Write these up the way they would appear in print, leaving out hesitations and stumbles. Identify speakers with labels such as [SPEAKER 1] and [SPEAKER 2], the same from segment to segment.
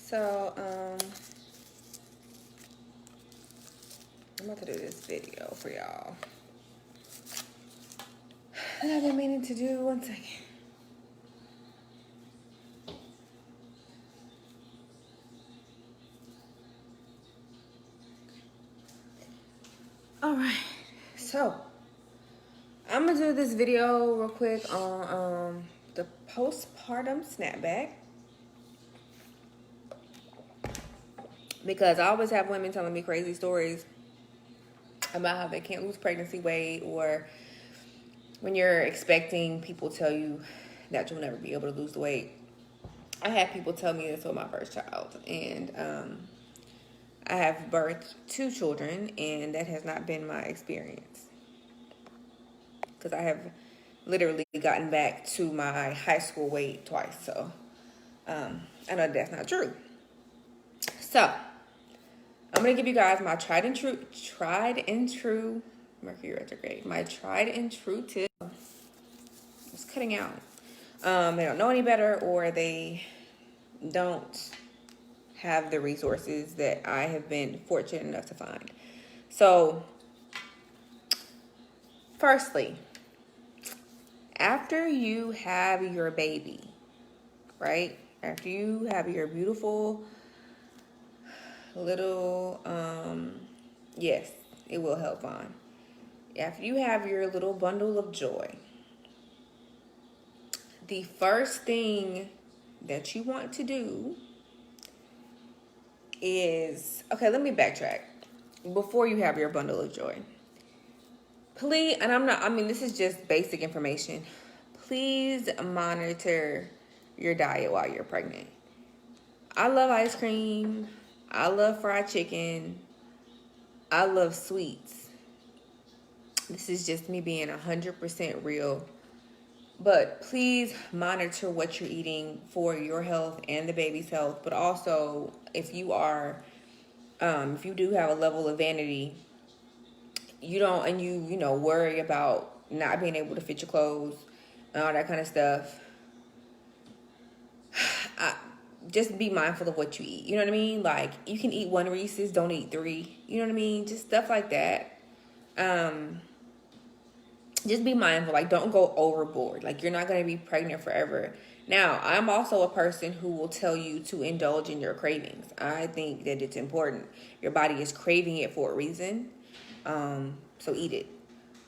[SPEAKER 1] So, I'm about to do this video for y'all. And I've been meaning to do, one second. All right, so I'm gonna do this video real quick on the postpartum snapback, because I always have women telling me crazy stories about how they can't lose pregnancy weight, or when you're expecting, people tell you that you'll never be able to lose the weight. I had people tell me this with my first child, and I have birthed 2 children, and that has not been my experience, because I have literally gotten back to my high school weight twice. So I know that's not true. So I'm gonna give you guys my tried and true Mercury retrograde, my tried and true tip. It's cutting out. They don't know any better, or they don't have the resources that I have been fortunate enough to find. So, firstly, after you have your baby, right? After you have your beautiful little, yes, it will help on. After you have your little bundle of joy, the first thing that you want to do is, okay, let me backtrack. Before you have your bundle of joy, please, and this is just basic information, please monitor your diet while you're pregnant. I love ice cream. I love fried chicken. I love sweets. This is just me being 100% real. But please monitor what you're eating for your health and the baby's health. But also, if you do have a level of vanity, you worry about not being able to fit your clothes and all that kind of stuff, just be mindful of what you eat. You know what I mean? Like, you can eat 1 Reese's, don't eat 3. You know what I mean? Just stuff like that. Just be mindful. Like, don't go overboard. Like, you're not going to be pregnant forever. Now, I'm also a person who will tell you to indulge in your cravings. I think that it's important. Your body is craving it for a reason. So eat it.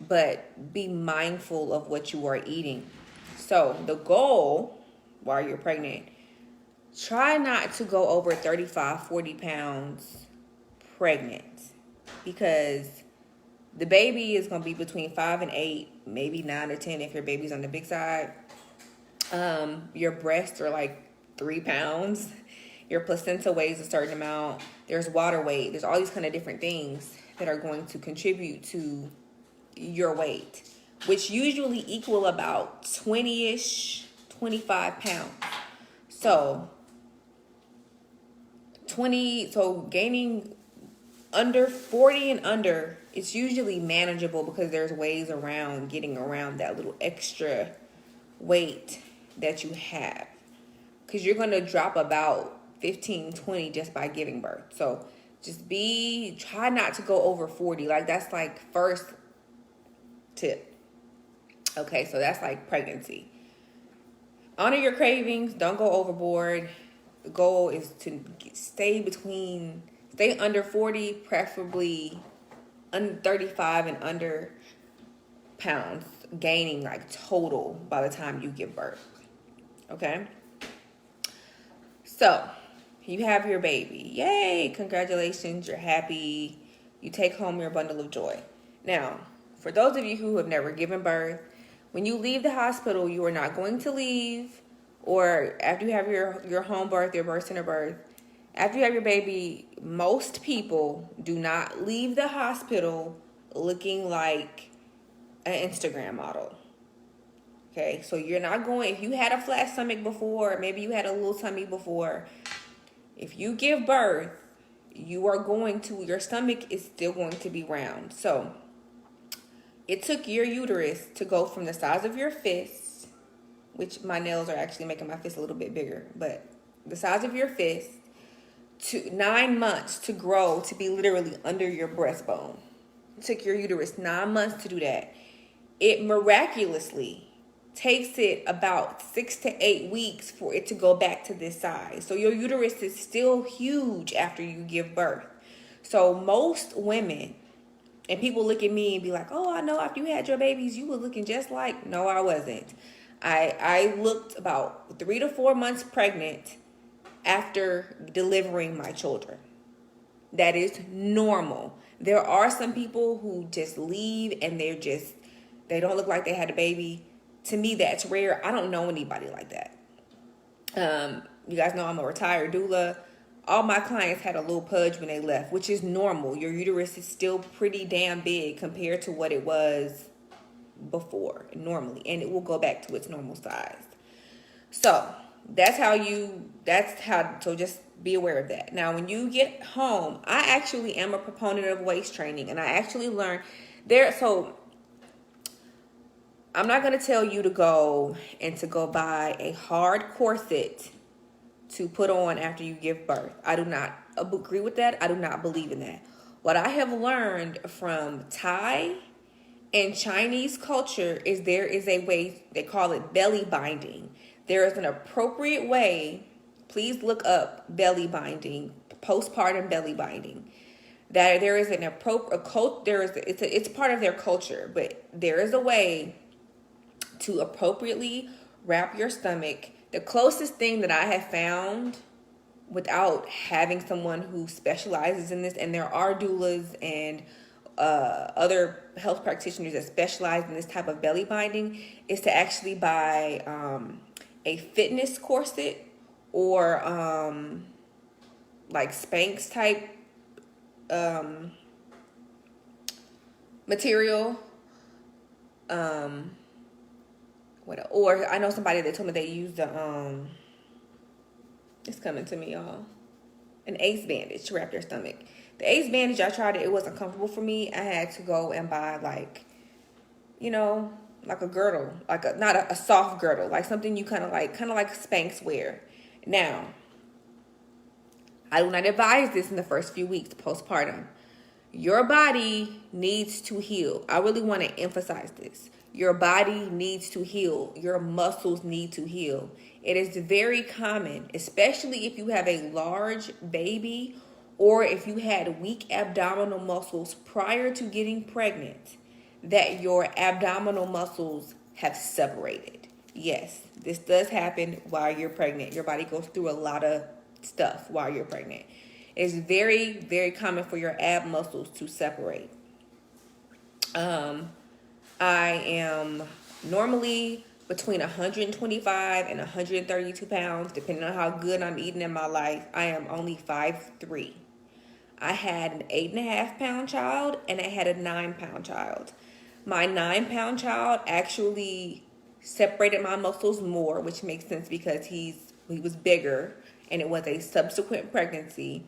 [SPEAKER 1] But be mindful of what you are eating. So the goal while you're pregnant, try not to go over 35, 40 pounds pregnant, because the baby is going to be between 5 and 8, maybe 9 or 10 if your baby's on the big side. Your breasts are like 3 pounds. Your placenta weighs a certain amount. There's water weight. There's all these kind of different things that are going to contribute to your weight, which usually equal about 20-ish, 25 pounds. So gaining under 40 and under, it's usually manageable, because there's ways around getting around that little extra weight that you have, because you're going to drop about 15, 20 just by giving birth. So just try not to go over 40. Like, that's like first tip. Okay, so that's like pregnancy. Honor your cravings. Don't go overboard. The goal is to stay under 40, preferably under 35 and under pounds, gaining like total by the time you give birth. Okay? So, you have your baby. Yay! Congratulations. You're happy. You take home your bundle of joy. Now, for those of you who have never given birth, when you leave the hospital, you are not going to leave, or after you have your home birth, your birth center birth, after you have your baby, most people do not leave the hospital looking like an Instagram model. Okay, so you're not going, if you had a flat stomach before, maybe you had a little tummy before, if you give birth, your stomach is still going to be round. So it took your uterus to go from the size of your fist, which my nails are actually making my fist a little bit bigger, but the size of your fist to 9 months to grow to be literally under your breastbone. It took your uterus 9 months to do that. It miraculously takes it about 6 to 8 weeks for it to go back to this size. So your uterus is still huge after you give birth. So most women, and people look at me and be like, oh, I know after you had your babies, you were looking just like, no, I wasn't. I looked about 3 to 4 months pregnant after delivering my children. That is normal. There are some people who just leave and they don't look like they had a baby. To me, that's rare. I don't know anybody like that. You guys know I'm a retired doula. All my clients had a little pudge when they left, which is normal. Your uterus is still pretty damn big compared to what it was before normally, and it will go back to its normal size. So so just be aware of that. Now, when you get home, I actually am a proponent of waist training, and I actually learned so I'm not going to tell you to go buy a hard corset to put on after you give birth. I do not agree with that. I do not believe in that. What I have learned from Thai and Chinese culture is there is a way, they call it belly binding. There is an appropriate way. Please look up belly binding, postpartum belly binding. That there is an appropriate it's part of their culture, but there is a way to appropriately wrap your stomach. The closest thing that I have found without having someone who specializes in this, and there are doulas and other health practitioners that specialize in this type of belly binding, is to actually buy a fitness corset or like Spanx type material. Or I know somebody that told me they used it's coming to me, y'all, an ACE bandage to wrap their stomach. The ACE bandage, I tried it. It wasn't comfortable for me. I had to go and buy like a girdle, not a soft girdle, like something you kind of like Spanx wear. Now, I do not advise this in the first few weeks postpartum. Your body needs to heal. I really want to emphasize this. Your body needs to heal. Your muscles need to heal. It is very common, especially if you have a large baby or if you had weak abdominal muscles prior to getting pregnant, that your abdominal muscles have separated. Yes, this does happen while you're pregnant. Your body goes through a lot of stuff while you're pregnant. It's very, very common for your ab muscles to separate. I am normally between 125 and 132 pounds, depending on how good I'm eating in my life. I am only 5'3". I had an 8.5 pound child and I had a 9 pound child. My 9 pound child actually separated my muscles more, which makes sense because he was bigger and it was a subsequent pregnancy.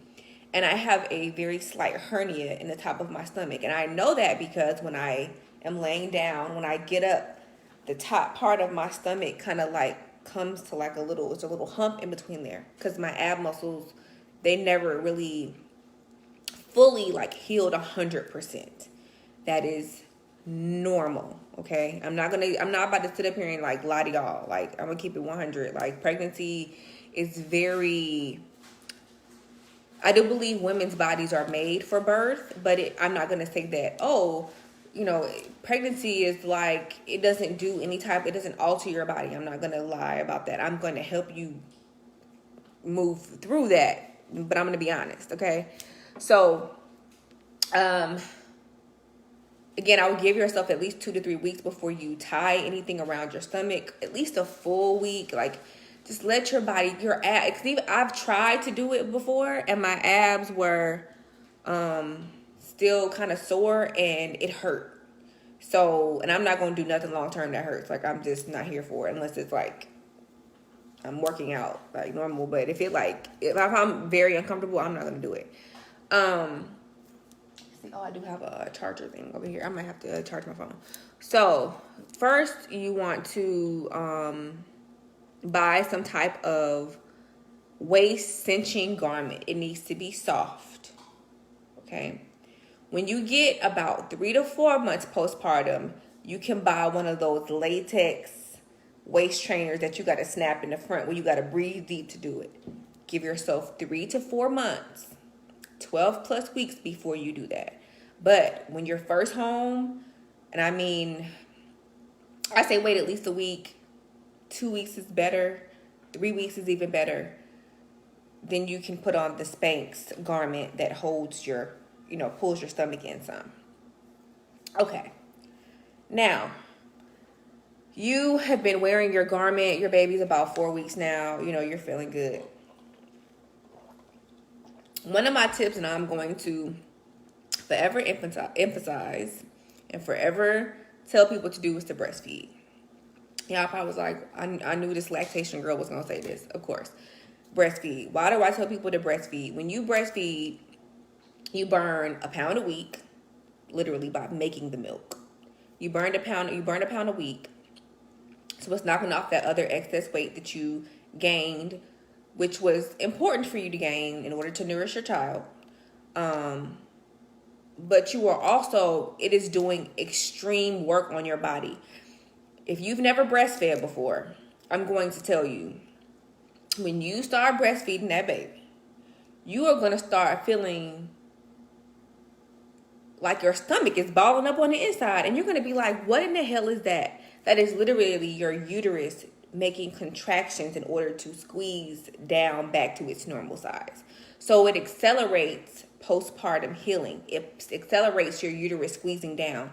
[SPEAKER 1] And I have a very slight hernia in the top of my stomach. And I know that because when I am laying down, when I get up, the top part of my stomach kind of like comes to like it's a little hump in between there. Because my ab muscles, they never really fully like healed 100%. That is normal, okay? I'm not about to sit up here and like lie to y'all. Like, I'm gonna keep it 100. Like, pregnancy is I do believe women's bodies are made for birth, but I'm not going to say that, pregnancy is like, it doesn't alter your body. I'm not going to lie about that. I'm going to help you move through that, but I'm going to be honest, okay? So, again, I would give yourself at least 2 to 3 weeks before you tie anything around your stomach, at least a full week, just let your body, your abs, I've tried to do it before and my abs were still kind of sore and it hurt. So, and I'm not going to do nothing long term that hurts. Like, I'm just not here for it unless it's like I'm working out like normal. But if I'm very uncomfortable, I'm not going to do it. I do have a charger thing over here. I might have to charge my phone. So, first you want to buy some type of waist cinching garment. It needs to be soft. Okay. When you get about 3 to 4 months postpartum, you can buy one of those latex waist trainers that you got to snap in the front where you got to breathe deep to do it. Give yourself 3 to 4 months, 12 plus weeks before you do that. But when you're first home, and I mean, I say wait at least a week. 2 weeks is better. 3 weeks is even better. Then you can put on the Spanx garment that holds your, pulls your stomach in some. Okay. Now, you have been wearing your garment. Your baby's about 4 weeks now. You're feeling good. One of my tips, and I'm going to forever emphasize and forever tell people to do, is to breastfeed. Y'all probably was like, I knew this lactation girl was going to say this. Of course. Breastfeed. Why do I tell people to breastfeed? When you breastfeed, you burn a pound a week, literally by making the milk. You burn a pound a week. So it's knocking off that other excess weight that you gained, which was important for you to gain in order to nourish your child. But you are also, it is doing extreme work on your body. If you've never breastfed before, I'm going to tell you, when you start breastfeeding that baby, you are going to start feeling like your stomach is balling up on the inside. And you're going to be like, what in the hell is that? That is literally your uterus making contractions in order to squeeze down back to its normal size. So it accelerates postpartum healing. It accelerates your uterus squeezing down.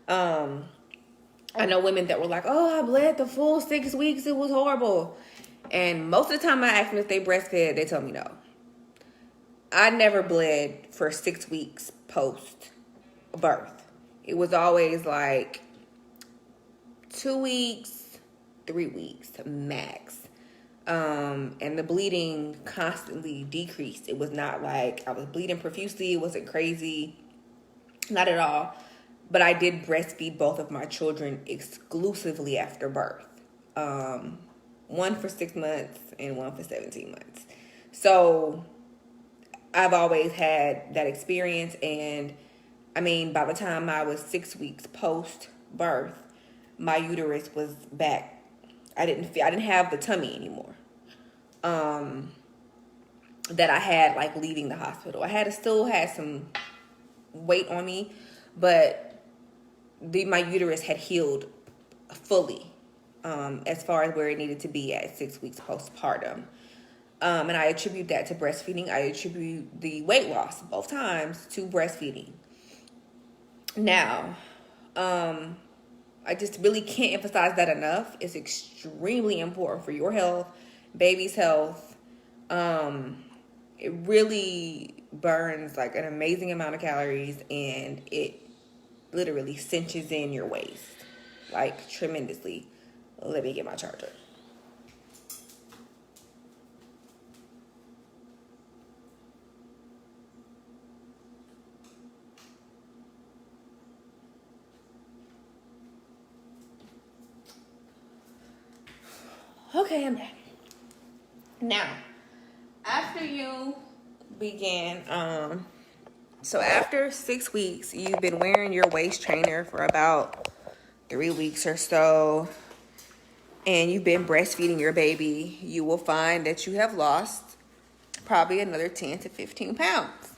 [SPEAKER 1] I know women that were like, oh, I bled the full 6 weeks. It was horrible. And most of the time I ask them if they breastfed, they tell me no. I never bled for 6 weeks post birth. It was always like 2 weeks, 3 weeks max. And the bleeding constantly decreased. It was not like I was bleeding profusely. It wasn't crazy. Not at all. But I did breastfeed both of my children exclusively after birth. One for 6 months and one for 17 months. So I've always had that experience. And I mean, by the time I was 6 weeks post birth, my uterus was back. I didn't have the tummy anymore. That I had like leaving the hospital. Still had some weight on me, but my uterus had healed fully, as far as where it needed to be at 6 weeks postpartum. And I attribute that to breastfeeding. I attribute the weight loss both times to breastfeeding. Now, I just really can't emphasize that enough. It's extremely important for your health, baby's health. It really burns like an amazing amount of calories, and it literally cinches in your waist like tremendously. Let me get my charger. Okay, I'm back. Now, after you begin, so after 6 weeks, you've been wearing your waist trainer for about 3 weeks or so, and you've been breastfeeding your baby, you will find that you have lost probably another 10 to 15 pounds.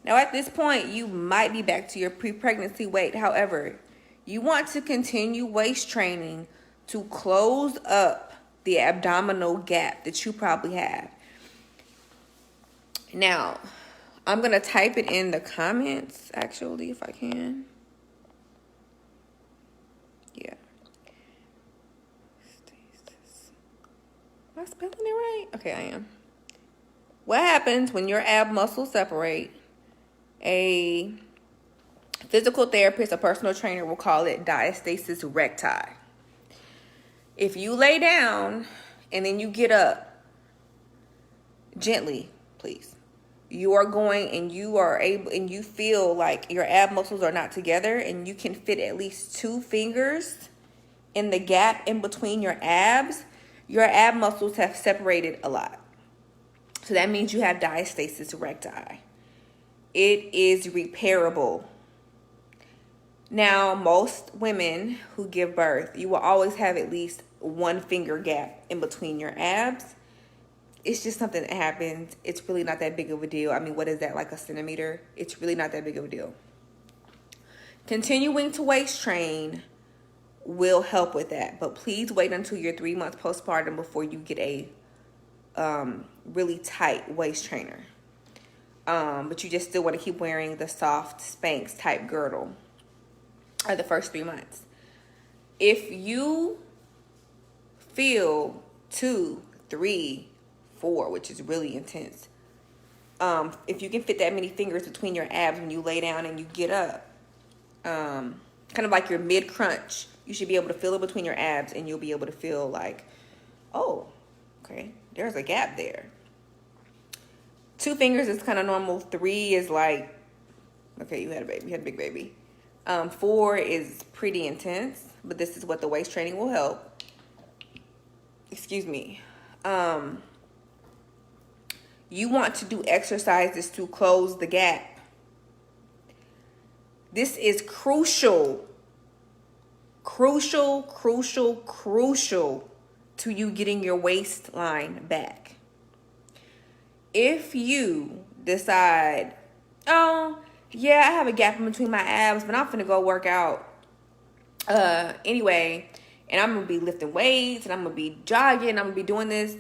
[SPEAKER 1] Now, at this point, you might be back to your pre-pregnancy weight. However, you want to continue waist training to close up the abdominal gap that you probably have. Now, I'm going to type it in the comments, actually, if I can. Yeah. Am I spelling it right? Okay, I am. What happens when your ab muscles separate? A physical therapist, a personal trainer will call it diastasis recti. If you lay down and then you get up, gently, please. You are going and you are able, and you feel like your ab muscles are not together, and you can fit at least 2 fingers in the gap in between your abs. Your ab muscles have separated a lot. So that means you have diastasis recti. It is repairable. Now, most women who give birth, you will always have at least 1 finger gap in between your abs. It's just something that happens. It's really not that big of a deal. I mean, what is that, like a centimeter? It's really not that big of a deal. Continuing to waist train will help with that, but please wait until you're 3 months postpartum before you get a really tight waist trainer. But you just still want to keep wearing the soft Spanx type girdle for the first 3 months. If you feel 2, 3, 4, which is really intense, if you can fit that many fingers between your abs when you lay down and you get up, kind of like your mid crunch, you should be able to feel it between your abs, and you'll be able to feel like, oh, okay, there's a gap there. 2 fingers is kind of normal. 3 is like, okay, you had a baby, you had a big baby. 4 is pretty intense, but this is what the waist training will help. Excuse me. You want to do exercises to close the gap. This is crucial to you getting your waistline back. If you decide, oh, yeah, I have a gap in between my abs, but I'm finna go work out anyway, and I'm gonna be lifting weights, and I'm gonna be jogging, I'm gonna be doing this,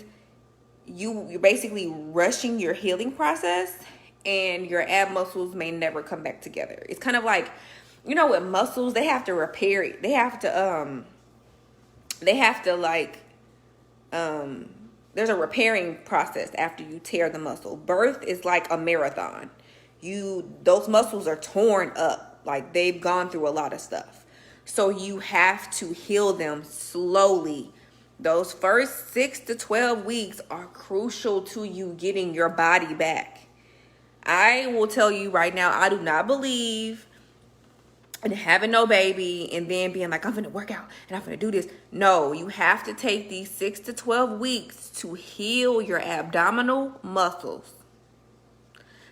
[SPEAKER 1] you're basically rushing your healing process, and your ab muscles may never come back together. It's kind of like, you know, with muscles, they have to repair it. They have to there's a repairing process after you tear the muscle. Birth is like a marathon. Those muscles are torn up. Like, they've gone through a lot of stuff. So you have to heal them slowly. Those first 6 to 12 weeks are crucial to you getting your body back. I will tell you right now, I do not believe in having no baby and then being like, I'm going to work out and I'm going to do this. No, you have to take these 6 to 12 weeks to heal your abdominal muscles.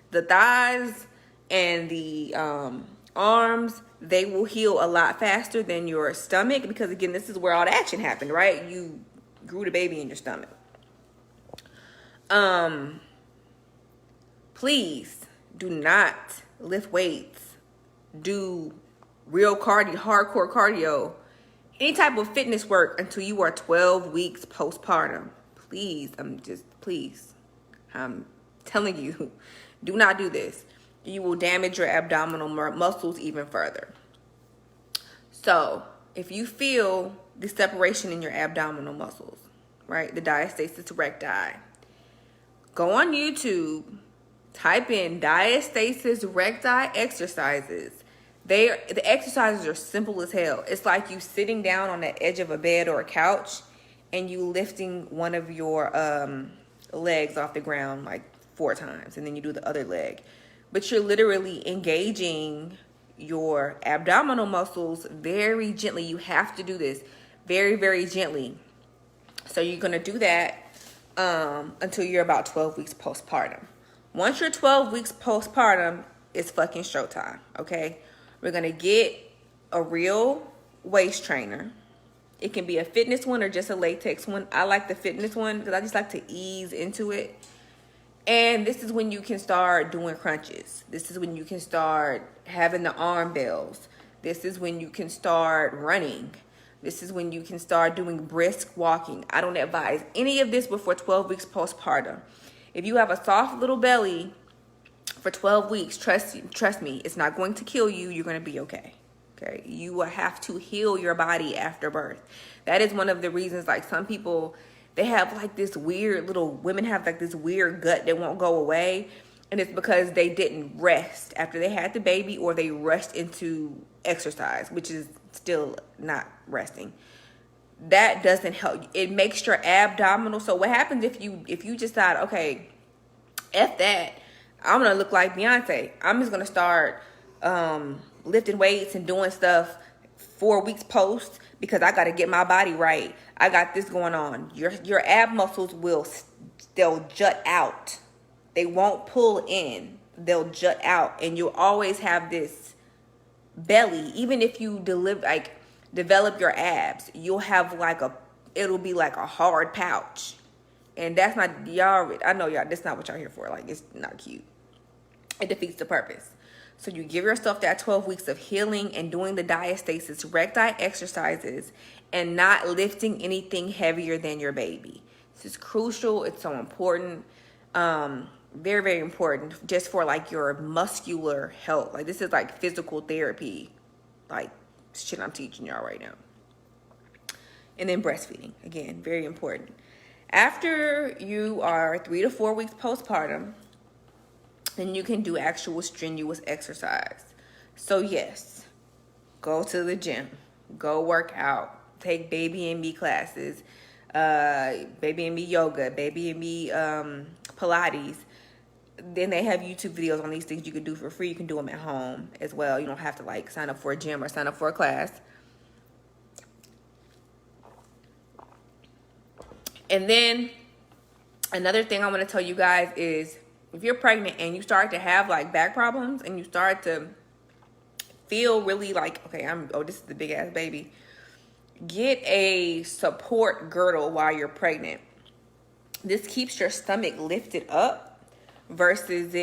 [SPEAKER 1] The thighs and the arms, they will heal a lot faster than your stomach, because again, this is where all the action happened, right? You grew the baby in your stomach. Please do not lift weights, do real hardcore cardio, any type of fitness work until you are 12 weeks postpartum. Please, I'm telling you, do not do this. You will damage your abdominal muscles even further. So if you feel the separation in your abdominal muscles, right, the diastasis recti, go on YouTube, type in diastasis recti exercises. The exercises are simple as hell. It's like you sitting down on the edge of a bed or a couch and you lifting one of your legs off the ground like 4 times, and then you do the other leg. But you're literally engaging your abdominal muscles very gently. You have to do this very, very gently. So you're going to do that until you're about 12 weeks postpartum. Once you're 12 weeks postpartum, it's fucking showtime, okay? We're going to get a real waist trainer. It can be a fitness one or just a latex one. I like the fitness one because I just like to ease into it. And this is when you can start doing crunches. This is when you can start having the arm bells. This is when you can start running. This is when you can start doing brisk walking. I don't advise any of this before 12 weeks postpartum. If you have a soft little belly for 12 weeks, trust me, it's not going to kill you. You're going to be okay. Okay, you will have to heal your body after birth. That is one of the reasons, like, some people, they have like this weird women have like this weird gut that won't go away. And it's because they didn't rest after they had the baby, or they rushed into exercise, which is still not resting. That doesn't help. It makes your abdominal. So what happens if you decide, okay, F that, I'm going to look like Beyonce. I'm just going to start lifting weights and doing stuff 4 weeks post because I got to get my body right. I got this going on. Your ab muscles they'll jut out. They won't pull in. They'll jut out, and you'll always have this belly. Even if you develop your abs, you'll have it'll be like a hard pouch. And that's not, y'all, I know y'all, that's not what y'all here for. Like, it's not cute. It defeats the purpose. So you give yourself that 12 weeks of healing and doing the diastasis recti exercises and not lifting anything heavier than your baby. This is crucial. It's so important. Very, very important just for like your muscular health. Like, this is like physical therapy, like shit I'm teaching y'all right now. And then breastfeeding, again, very important. After you are 3 to 4 weeks postpartum, then you can do actual strenuous exercise. So yes, go to the gym, go work out, take baby and me classes, baby and me yoga, baby and me Pilates. Then they have YouTube videos on these things you can do for free. You can do them at home as well. You don't have to like sign up for a gym or sign up for a class. And then another thing I want to tell you guys is, if you're pregnant and you start to have like back problems and you start to feel really like, okay, this is the big ass baby, get a support girdle while you're pregnant. This keeps your stomach lifted up versus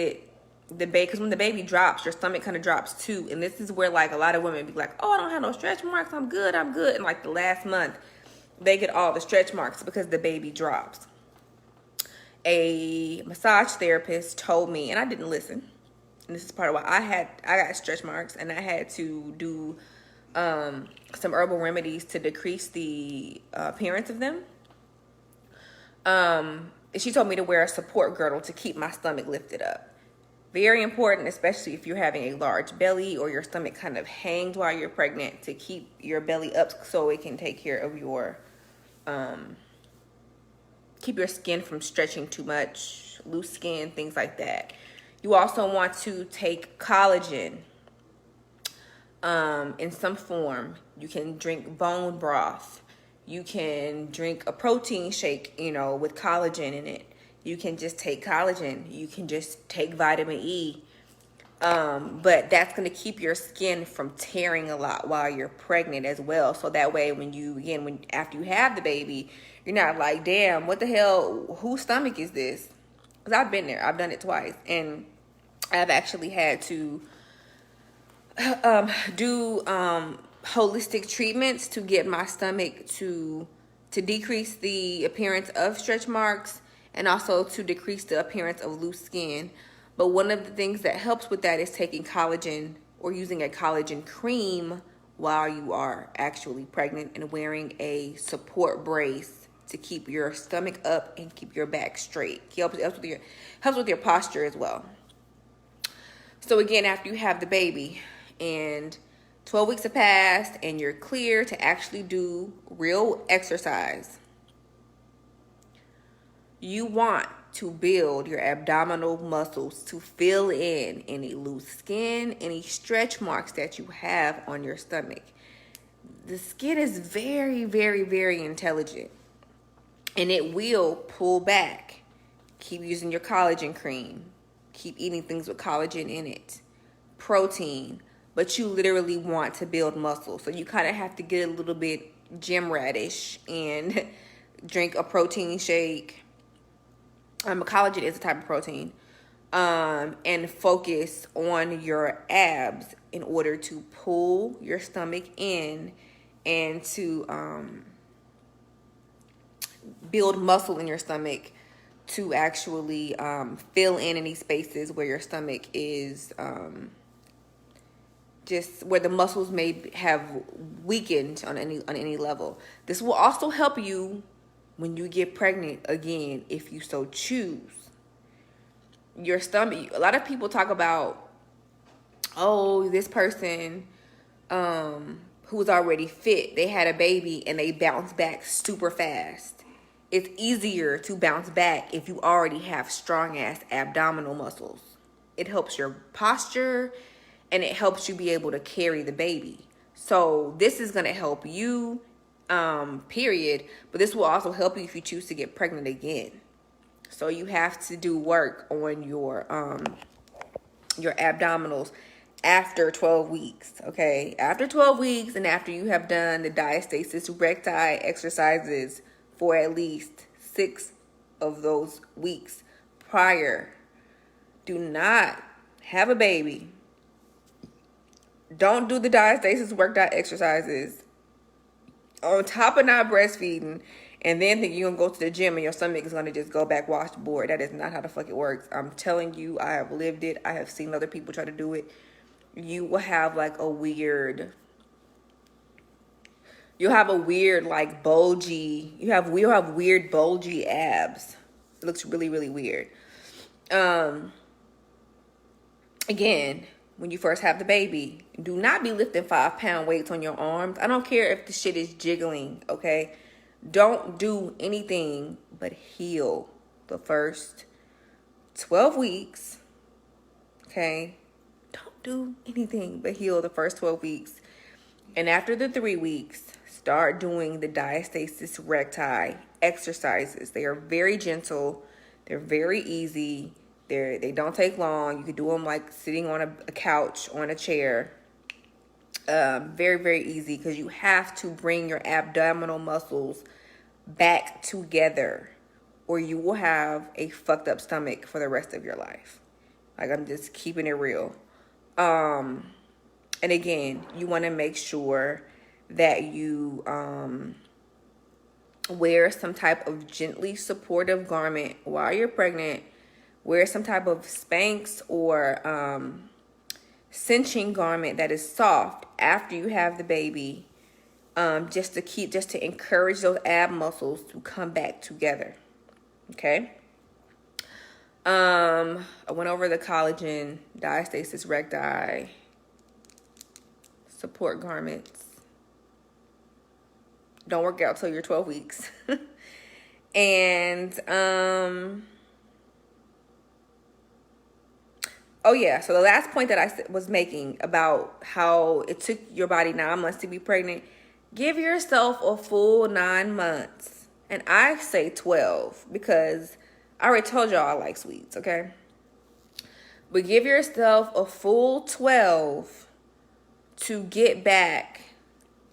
[SPEAKER 1] because when the baby drops, your stomach kind of drops too. And this is where like a lot of women be like, oh, I don't have no stretch marks, I'm good. And like the last month, they get all the stretch marks because the baby drops. A massage therapist told me, and I didn't listen, and this is part of why I got stretch marks, and I had to do some herbal remedies to decrease the appearance of them. She told me to wear a support girdle to keep my stomach lifted up. Very important, especially if you're having a large belly or your stomach kind of hangs while you're pregnant, to keep your belly up so it can take care of your keep your skin from stretching too much, loose skin, things like that. You also want to take collagen in some form. You can drink bone broth. You can drink a protein shake, with collagen in it. You can just take collagen. You can just take vitamin E. But that's going to keep your skin from tearing a lot while you're pregnant as well. So that way, after you have the baby, you're not like, damn, what the hell, whose stomach is this? Because I've been there. I've done it twice. And I've actually had to do holistic treatments to get my stomach to decrease the appearance of stretch marks and also to decrease the appearance of loose skin. But one of the things that helps with that is taking collagen or using a collagen cream while you are actually pregnant and wearing a support brace to keep your stomach up and keep your back straight. Helps with your posture as well. So again, after you have the baby and 12 weeks have passed and you're clear to actually do real exercise, you want to build your abdominal muscles to fill in any loose skin, any stretch marks that you have on your stomach. The skin is very, very, very intelligent, and it will pull back. Keep using your collagen cream. Keep eating things with collagen in it. Protein. But you literally want to build muscle. So you kind of have to get a little bit gym ratish and drink a protein shake. Collagen is a type of protein. And focus on your abs in order to pull your stomach in and to build muscle in your stomach to actually fill in any spaces where your stomach is just where the muscles may have weakened on any level. This will also help you when you get pregnant again, if you so choose. Your stomach, a lot of people talk about, oh, this person who was already fit, they had a baby and they bounced back super fast. It's easier to bounce back if you already have strong ass abdominal muscles. It helps your posture and it helps you be able to carry the baby. So this is going to help you, period. But this will also help you if you choose to get pregnant again. So you have to do work on your abdominals after 12 weeks, okay? After 12 weeks and after you have done the diastasis recti exercises for at least 6 of those weeks prior. Do not have a baby. Don't do the diastasis recti exercises on top of not breastfeeding and then think you're going to go to the gym and your stomach is going to just go back washboard. That is not how the fuck it works. I'm telling you, I have lived it. I have seen other people try to do it. You will have like a weird, you'll have a weird like bulgy, we'll have weird bulgy abs. It looks really, really weird. Again, when you first have the baby, do not be lifting 5-pound weights on your arms. I don't care if the shit is jiggling, okay? Don't do anything but heal the first 12 weeks, okay? Don't do anything but heal the first 12 weeks. And after the 3 weeks, start doing the diastasis recti exercises. They are very gentle. They're very easy. They don't take long. You can do them like sitting on a couch, on a chair. Very, very easy because you have to bring your abdominal muscles back together or you will have a fucked up stomach for the rest of your life. Like, I'm just keeping it real. And again, you want to make sure that you wear some type of gently supportive garment while you're pregnant. Wear some type of Spanx or cinching garment that is soft after you have the baby, just to encourage those ab muscles to come back together. Okay. I went over the collagen, diastasis recti, support garments. Don't work out till you're 12 weeks. And oh yeah, so the last point that I was making about how it took your body 9 months to be pregnant, give yourself a full 9 months. And I say 12 because I already told y'all I like sweets, okay? But give yourself a full 12 to get back,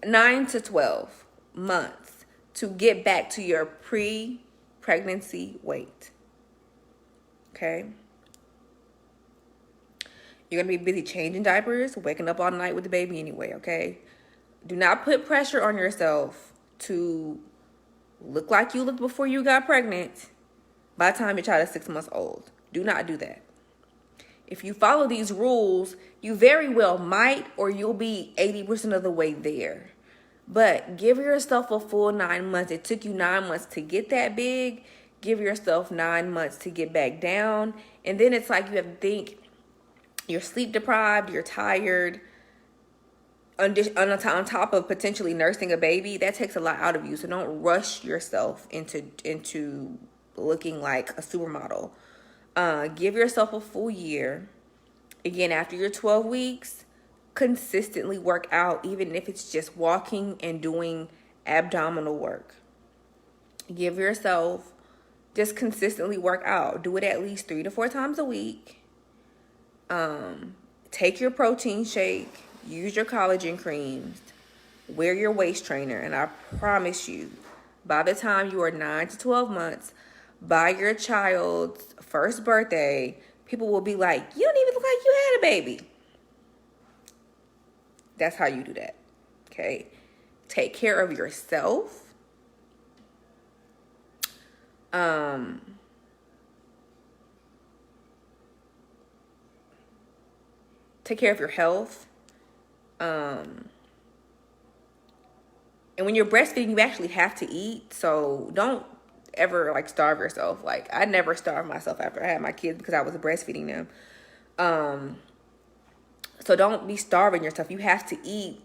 [SPEAKER 1] 9 to 12 months to get back to your pre-pregnancy weight, okay? You're going to be busy changing diapers, waking up all night with the baby anyway, okay? Do not put pressure on yourself to look like you looked before you got pregnant by the time your child is 6 months old. Do not do that. If you follow these rules, you very well might or you'll be 80% of the way there. But give yourself a full 9 months. It took you 9 months to get that big. Give yourself 9 months to get back down. And then it's like you have to think, you're sleep deprived, you're tired, on top of potentially nursing a baby. That takes a lot out of you. So don't rush yourself into looking like a supermodel. Give yourself a full year. Again, after your 12 weeks, consistently work out, even if it's just walking and doing abdominal work. Give yourself, just consistently work out. Do it at least 3 to 4 times a week. Take your protein shake, use your collagen creams, wear your waist trainer, and I promise you, by the time you are 9 to 12 months, by your child's first birthday, people will be like, you don't even look like you had a baby. That's how you do that, okay? Take care of yourself. Take care of your health. And when you're breastfeeding, you actually have to eat. So don't ever like starve yourself. Like, I never starved myself after I had my kids because I was breastfeeding them. So don't be starving yourself. You have to eat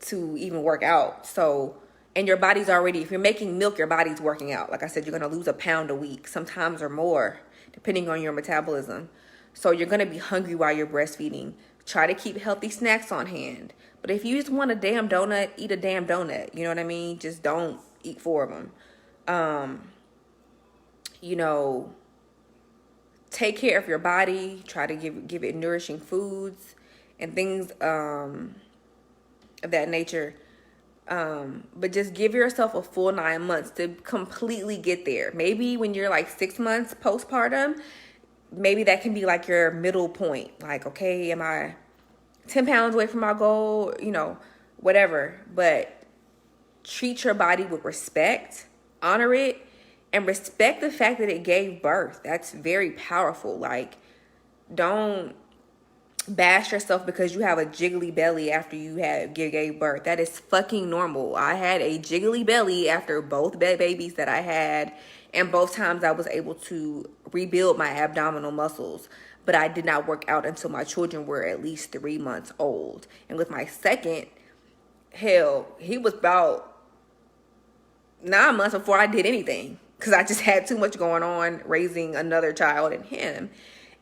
[SPEAKER 1] to even work out. So, and your body's already, if you're making milk, your body's working out. Like I said, you're going to lose 1 pound a week, sometimes or more, depending on your metabolism. So you're going to be hungry while you're breastfeeding. Try to keep healthy snacks on hand. But if you just want a damn donut, eat a damn donut. You know what I mean? Just don't eat 4 of them. You know, take care of your body. Try to give it nourishing foods and things of that nature. But just give yourself a full 9 months to completely get there. Maybe when you're like 6 months postpartum, maybe that can be like your middle point. Like, okay, am I 10 pounds away from my goal? You know, whatever. But treat your body with respect, honor it, and respect the fact that it gave birth. That's very powerful. Like, don't bash yourself because you have a jiggly belly after you gave birth. That is fucking normal. I had a jiggly belly after both babies that I had, and both times I was able to rebuild my abdominal muscles. But I did not work out until my children were at least 3 months old. And with my second, hell, he was about 9 months before I did anything, because I just had too much going on raising another child and him.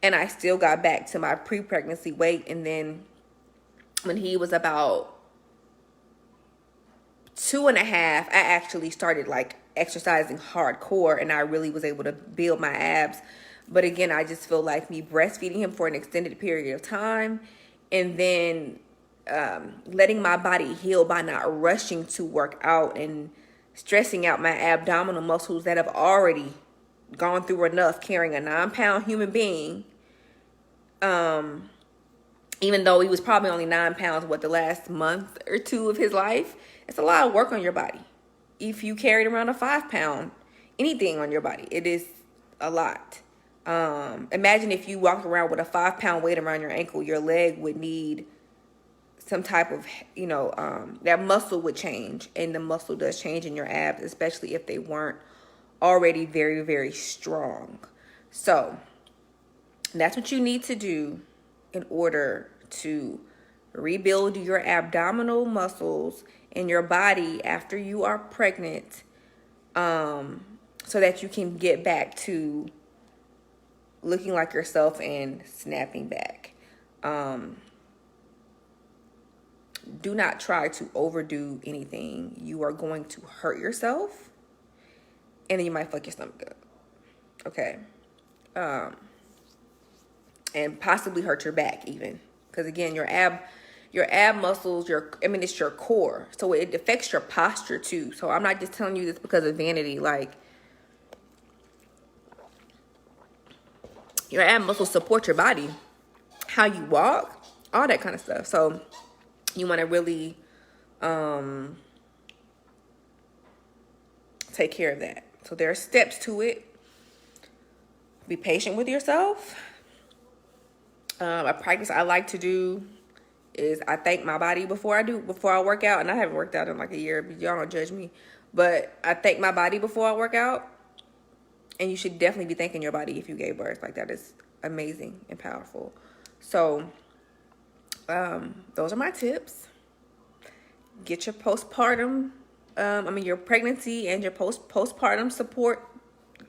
[SPEAKER 1] And I still got back to my pre-pregnancy weight. And then when he was about 2.5, I actually started like exercising hardcore, and I really was able to build my abs. But again, I just feel like me breastfeeding him for an extended period of time, and then letting my body heal by not rushing to work out and stressing out my abdominal muscles that have already gone through enough carrying a 9-pound human being. Even though he was probably only 9 pounds, the last month or two of his life, it's a lot of work on your body. If you carried around a 5-pound, anything on your body, it is a lot. Imagine if you walked around with a 5-pound weight around your ankle, your leg would need some type of, that muscle would change, and the muscle does change in your abs, especially if they weren't already very, very strong. So that's what you need to do in order to rebuild your abdominal muscles in your body after you are pregnant, so that you can get back to looking like yourself and snapping back. Do not try to overdo anything. You are going to hurt yourself, and then you might fuck your stomach up. Okay. And possibly hurt your back even. Because again, your ab muscles, it's your core. So it affects your posture too. So I'm not just telling you this because of vanity. Like, your ab muscles support your body, how you walk, all that kind of stuff. So you want to really take care of that. So there are steps to it. Be patient with yourself. A practice I like to do is I thank my body before I work out. And I haven't worked out in like a year, but y'all don't judge me. But I thank my body before I work out. And you should definitely be thanking your body if you gave birth. Like, that is amazing and powerful. So those are my tips. Get your postpartum, your pregnancy and your postpartum support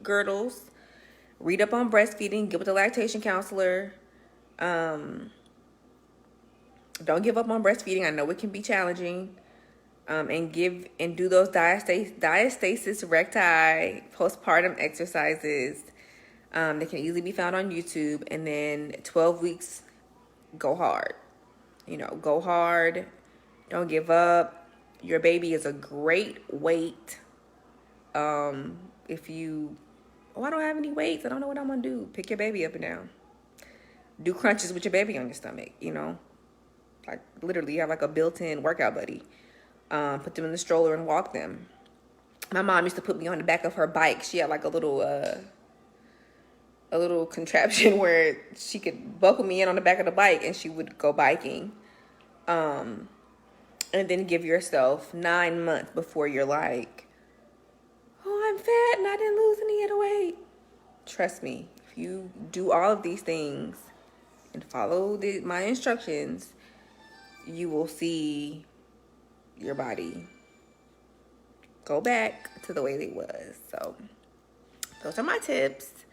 [SPEAKER 1] girdles. Read up on breastfeeding. Get with a lactation counselor. Don't give up on breastfeeding. I know it can be challenging. And do those diastasis recti postpartum exercises. They can easily be found on YouTube. And then 12 weeks, go hard. Go hard. Don't give up. Your baby is a great weight. If you, I don't have any weights, I don't know what I'm gonna do. Pick your baby up and down. Do crunches with your baby on your stomach, Like, literally, you have like a built-in workout buddy. Put them in the stroller and walk them. My mom used to put me on the back of her bike. She had like a little contraption where she could buckle me in on the back of the bike, and she would go biking. And then give yourself 9 months before you're like, oh, I'm fat and I didn't lose any of the weight. Trust me, if you do all of these things and follow my instructions, you will see your body go back to the way it was. So those are my tips.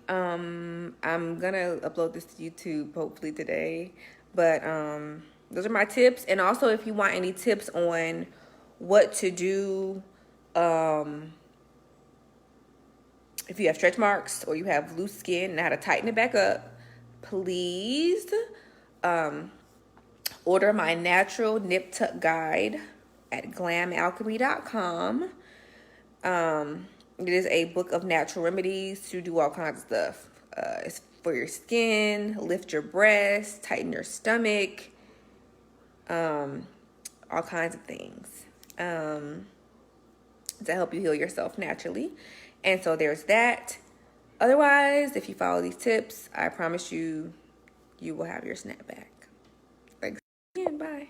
[SPEAKER 1] I'm gonna upload this to YouTube hopefully today, but those are my tips. And also, if you want any tips on what to do if you have stretch marks or you have loose skin and how to tighten it back up, please order my natural nip tuck guide at glamalchemy.com. It is a book of natural remedies to do all kinds of stuff. It's for your skin, lift your breasts, tighten your stomach, all kinds of things to help you heal yourself naturally. And so there's that. Otherwise, if you follow these tips, I promise you, you will have your snapback. Thanks again. Bye.